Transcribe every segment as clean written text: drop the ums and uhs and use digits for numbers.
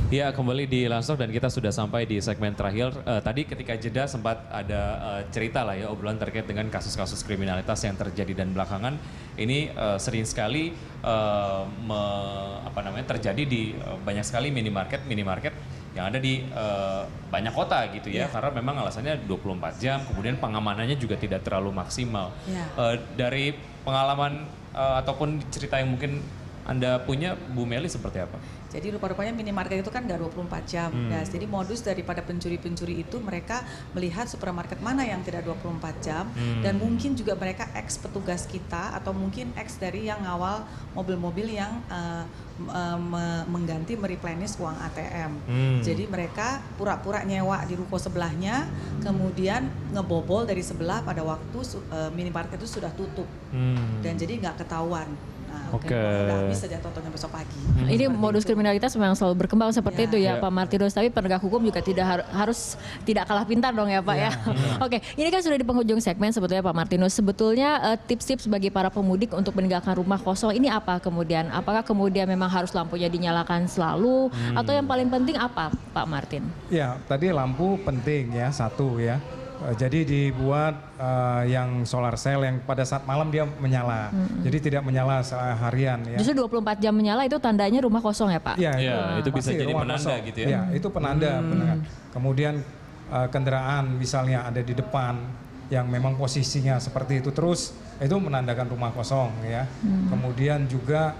Ya, kembali di Lanstalk dan kita sudah sampai di segmen terakhir. Tadi ketika jeda sempat ada cerita lah ya, obrolan terkait dengan kasus-kasus kriminalitas yang terjadi dan belakangan ini sering sekali terjadi di banyak sekali minimarket yang ada di banyak kota gitu ya. Karena memang alasannya 24 jam, kemudian pengamanannya juga tidak terlalu maksimal. Dari pengalaman ataupun cerita yang mungkin Anda punya, Bu Meli, seperti apa? Jadi rupa-rupanya minimarket itu kan nggak 24 jam. Nah, jadi modus daripada pencuri-pencuri itu mereka melihat supermarket mana yang tidak 24 jam dan mungkin juga mereka ex petugas kita atau mungkin ex dari yang ngawal mobil-mobil yang mengganti mereplenish uang ATM. Jadi mereka pura-pura nyewa di ruko sebelahnya, kemudian ngebobol dari sebelah pada waktu minimarket itu sudah tutup dan jadi nggak ketahuan. Udah habis saja totalnya besok pagi. Ini modus kriminalitas memang selalu berkembang seperti itu ya, Pak Martinus. Tapi penegak hukum juga harus tidak kalah pintar dong ya Pak ya. Oke, ini kan sudah di penghujung segmen sebetulnya Pak Martinus. Sebetulnya tips-tips bagi para pemudik untuk meninggalkan rumah kosong ini apa kemudian? Apakah kemudian memang harus lampunya dinyalakan selalu atau yang paling penting apa Pak Martin? Ya, tadi lampu penting ya, satu ya. Jadi dibuat yang solar cell yang pada saat malam dia menyala. Jadi tidak menyala seharian ya. Justru 24 jam menyala itu tandanya rumah kosong ya Pak? Iya, itu bisa jadi penanda kosong, gitu ya. Iya, itu penanda. Kemudian kendaraan misalnya ada di depan yang memang posisinya seperti itu terus, itu menandakan rumah kosong ya. Kemudian juga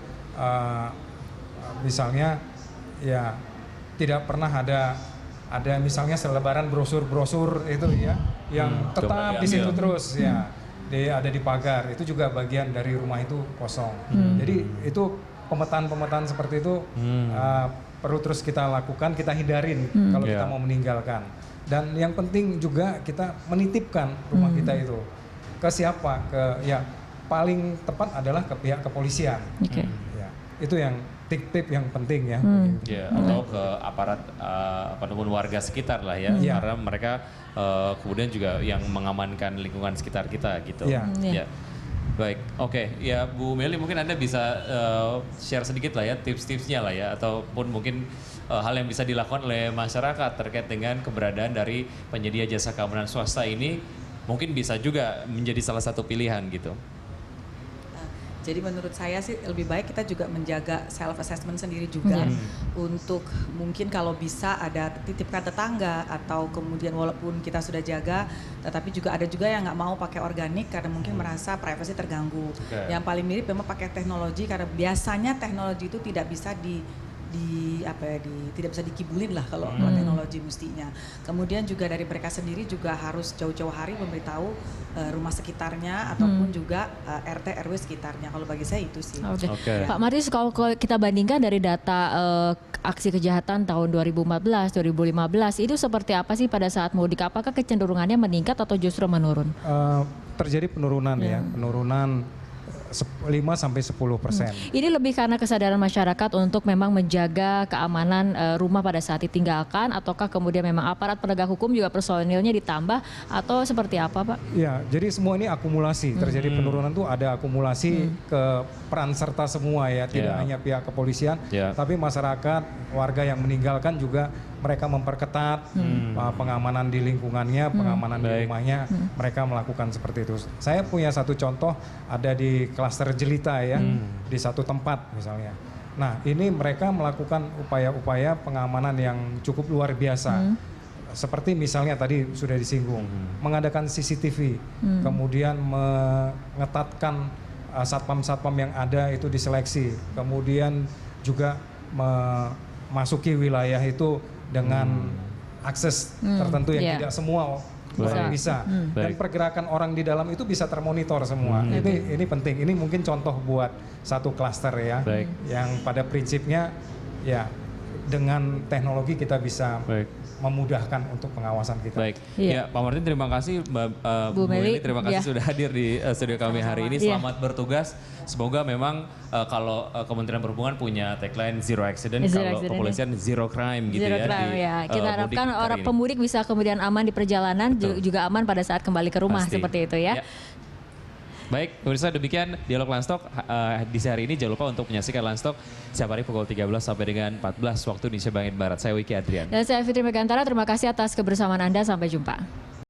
misalnya ya tidak pernah ada misalnya selebaran brosur-brosur itu ya yang tetap di situ terus ya, ada di pagar, itu juga bagian dari rumah itu kosong. Jadi itu pemetaan seperti itu perlu terus kita lakukan, kita hindarin kalau kita mau meninggalkan. Dan yang penting juga kita menitipkan rumah kita itu ke siapa, paling tepat adalah ke pihak kepolisian. Ya, itu yang tip-tip yang penting ya. Atau ke aparat ataupun warga sekitar lah ya, karena mereka kemudian juga yang mengamankan lingkungan sekitar kita gitu. Baik, oke. Ya Bu Meli, mungkin Anda bisa share sedikit lah ya tips-tipsnya lah ya, ataupun mungkin hal yang bisa dilakukan oleh masyarakat terkait dengan keberadaan dari penyedia jasa keamanan swasta ini, mungkin bisa juga menjadi salah satu pilihan gitu. Jadi menurut saya sih lebih baik kita juga menjaga self assessment sendiri juga untuk mungkin kalau bisa ada titipkan tetangga atau kemudian walaupun kita sudah jaga tetapi juga ada juga yang nggak mau pakai organik karena mungkin merasa privasi terganggu. Yang paling mirip memang pakai teknologi karena biasanya teknologi itu tidak bisa tidak bisa dikibulin lah kalau teknologi mestinya. Kemudian juga dari mereka sendiri juga harus jauh-jauh hari memberitahu rumah sekitarnya ataupun juga RT RW sekitarnya. Kalau bagi saya itu sih. Pak Martinus, kalau kita bandingkan dari data aksi kejahatan tahun 2014, 2015 itu seperti apa sih pada saat mudik? Apakah kecenderungannya meningkat atau justru menurun? Terjadi penurunan ya, penurunan 5-10%. Ini lebih karena kesadaran masyarakat untuk memang menjaga keamanan rumah pada saat ditinggalkan, ataukah kemudian memang aparat penegak hukum juga personilnya ditambah atau seperti apa Pak? Ya, jadi semua ini akumulasi, terjadi penurunan tuh ada akumulasi ke peran serta semua ya, tidak hanya pihak kepolisian, tapi masyarakat, warga yang meninggalkan juga mereka memperketat pengamanan di lingkungannya, pengamanan di rumahnya, mereka melakukan seperti itu. Saya punya satu contoh, ada di klaster Jelita ya, di satu tempat misalnya. Nah ini mereka melakukan upaya-upaya pengamanan yang cukup luar biasa. Seperti misalnya tadi sudah disinggung, mengadakan CCTV, kemudian mengetatkan satpam-satpam yang ada itu diseleksi, kemudian juga memasuki wilayah itu dengan akses tertentu yang tidak semua orang bisa. Dan pergerakan orang di dalam itu bisa termonitor semua. Ini penting. Ini mungkin contoh buat satu klaster ya, yang pada prinsipnya ya dengan teknologi kita bisa memudahkan untuk pengawasan kita. Ya Pak Martin, terima kasih. Bu Meli, terima kasih sudah hadir di studio kami hari ini. Selamat bertugas. Semoga memang kalau Kementerian Perhubungan punya tagline Zero Accident, kalau kepolisian Zero Crime gitu ya. Kita harapkan orang pemudik bisa kemudian aman di perjalanan, juga aman pada saat kembali ke rumah. Seperti itu ya. Baik, pemirsa demikian dialog Lunch Talk di hari ini. Jangan lupa untuk menyaksikan Lunch Talk setiap hari pukul 13 sampai dengan 14 waktu Indonesia bagian Barat. Saya Wiki Adrian. Dan saya Fitri Megantara, terima kasih atas kebersamaan Anda. Sampai jumpa.